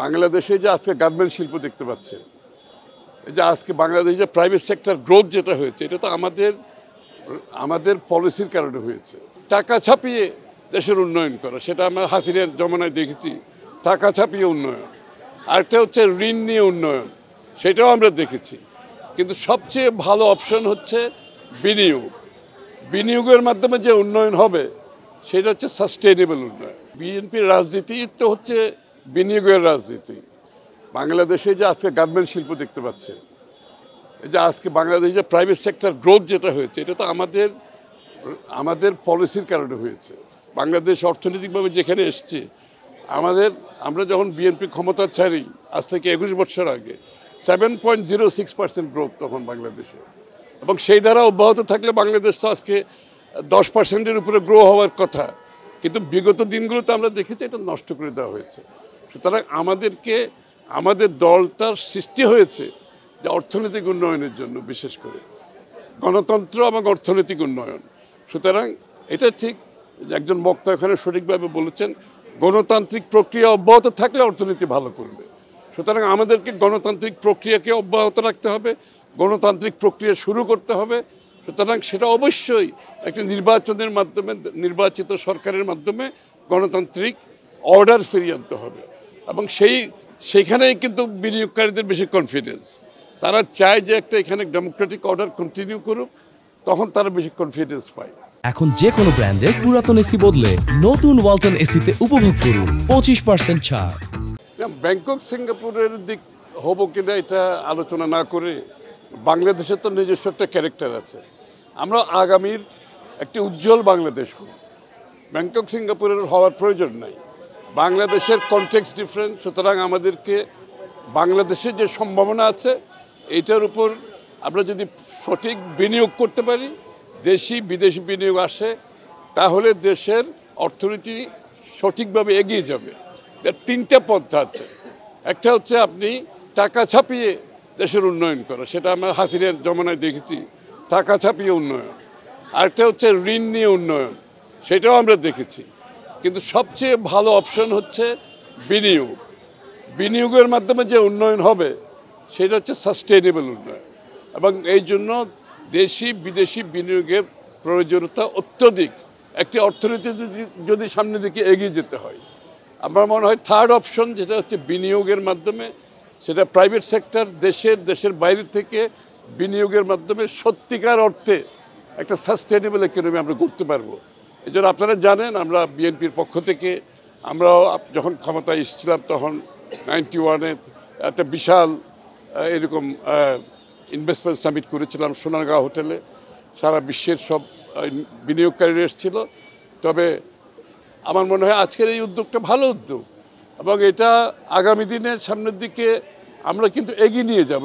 বাংলাদেশে যে আজকে গার্মেন্ট শিল্প দেখতে পাচ্ছে, এই যে আজকে বাংলাদেশে যে প্রাইভেট সেক্টর গ্রোথ যেটা হয়েছে, এটা তো আমাদের পলিসির কারণে হয়েছে। টাকা ছাপিয়ে দেশের উন্নয়ন করা, সেটা আমরা হাসিনার জমানায় দেখেছি, টাকা ছাপিয়ে উন্নয়ন। আরেকটা হচ্ছে ঋণ নিয়ে উন্নয়ন, সেটাও আমরা দেখেছি। কিন্তু সবচেয়ে ভালো অপশন হচ্ছে বিনিয়োগ। বিনিয়োগের মাধ্যমে যে উন্নয়ন হবে সেটা হচ্ছে সাস্টেইনেবল উন্নয়ন। বিএনপির রাজনীতি তো হচ্ছে বিনিয়োগের রাজনীতি। বাংলাদেশে যে আজকে গার্মেন্ট শিল্প দেখতে পাচ্ছে, এই যে আজকে বাংলাদেশে যে প্রাইভেট সেক্টর গ্রোথ যেটা হয়েছে, এটা তো আমাদের পলিসির কারণে হয়েছে। বাংলাদেশ অর্থনৈতিকভাবে যেখানে এসছে, আমরা যখন বিএনপি ক্ষমতা ছাড়ি আজ থেকে 21 বছর আগে 7.06% গ্রোথ তখন বাংলাদেশে, এবং সেই দ্বারা অব্যাহত থাকলে বাংলাদেশ তো আজকে 10%-এর উপরে গ্রো হওয়ার কথা। কিন্তু বিগত দিনগুলোতে আমরা দেখেছি এটা নষ্ট করে দেওয়া হয়েছে। সুতরাং আমাদের দলটার সৃষ্টি হয়েছে যে অর্থনৈতিক উন্নয়নের জন্য, বিশেষ করে গণতন্ত্র এবং অর্থনৈতিক উন্নয়ন। সুতরাং এটা ঠিক, একজন বক্তা এখানে সঠিকভাবে বলেছেন, গণতান্ত্রিক প্রক্রিয়া অব্যাহত থাকলে অর্থনীতি ভালো করবে। সুতরাং আমাদেরকে গণতান্ত্রিক প্রক্রিয়াকে অব্যাহত রাখতে হবে, গণতান্ত্রিক প্রক্রিয়া শুরু করতে হবে। সুতরাং সেটা অবশ্যই একটা নির্বাচনের মাধ্যমে, নির্বাচিত সরকারের মাধ্যমে গণতান্ত্রিক অর্ডার ফিরিয়ে আনতে হবে। এবং সেইখানেই কিন্তু বিনিয়োগকারীদের বেশি কনফিডেন্স, তারা চায় যে একটা এখানে ডেমোক্রেটিক অর্ডার কন্টিনিউ করুক, তখন তারা বেশি কনফিডেন্স পায়। এখন যে কোনো ব্র্যান্ডের পুরাতন এসি বদলে নতুন ওয়ালটন এসিতে উপভোগ করুন 25% ছাড়। ব্যাংকক সিঙ্গাপুরের দিক হবো কিনা এটা আলোচনা না করে, বাংলাদেশের তো নিজস্ব একটা ক্যারেক্টার আছে। আমরা আগামীর একটি উজ্জ্বল বাংলাদেশ হব, ব্যাংকক সিঙ্গাপুরের হওয়ার প্রয়োজন নাই। বাংলাদেশের কনটেক্সট ডিফারেন্ট, সুতরাং আমাদেরকে বাংলাদেশের যে সম্ভাবনা আছে এইটার উপর আমরা যদি সঠিক বিনিয়োগ করতে পারি, দেশি বিদেশি বিনিয়োগ আসে, তাহলে দেশের অর্থনীতি সঠিকভাবে এগিয়ে যাবে। এর তিনটা পন্থা আছে। একটা হচ্ছে আপনি টাকা ছাপিয়ে দেশের উন্নয়ন করা, সেটা আমরা হাসিনার জমানায় দেখেছি, টাকা ছাপিয়ে উন্নয়ন। আরেকটা হচ্ছে ঋণ নিয়ে উন্নয়ন, সেটাও আমরা দেখেছি। কিন্তু সবচেয়ে ভালো অপশন হচ্ছে বিনিয়োগ। বিনিয়োগের মাধ্যমে যে উন্নয়ন হবে সেটা হচ্ছে সাস্টেইনেবল উন্নয়ন, এবং এই জন্য দেশি বিদেশি বিনিয়োগের প্রয়োজনীয়তা অত্যধিক। একটি অর্থনীতি যদি সামনের দিকে এগিয়ে যেতে হয়, আমার মনে হয় থার্ড অপশন যেটা হচ্ছে বিনিয়োগের মাধ্যমে, সেটা প্রাইভেট সেক্টর দেশের বাইরে থেকে বিনিয়োগের মাধ্যমে সত্যিকার অর্থে একটা সাস্টেইনেবল ইকোনমি আমরা করতে পারবো। এই জন্য আপনারা জানেন, আমরা বিএনপির পক্ষ থেকে আমরাও যখন ক্ষমতায় এসেছিলাম তখন 91-এ একটা বিশাল এরকম ইনভেস্টমেন্ট সামিট করেছিলাম সোনারগাঁও হোটেলে। সারা বিশ্বের সব বিনিয়োগকারীরা এসেছিল। তবে আমার মনে হয় আজকের এই উদ্যোগটা ভালো উদ্যোগ, এবং এটা আগামী দিনে সামনের দিকে আমরা কিন্তু এগিয়ে নিয়ে যাব।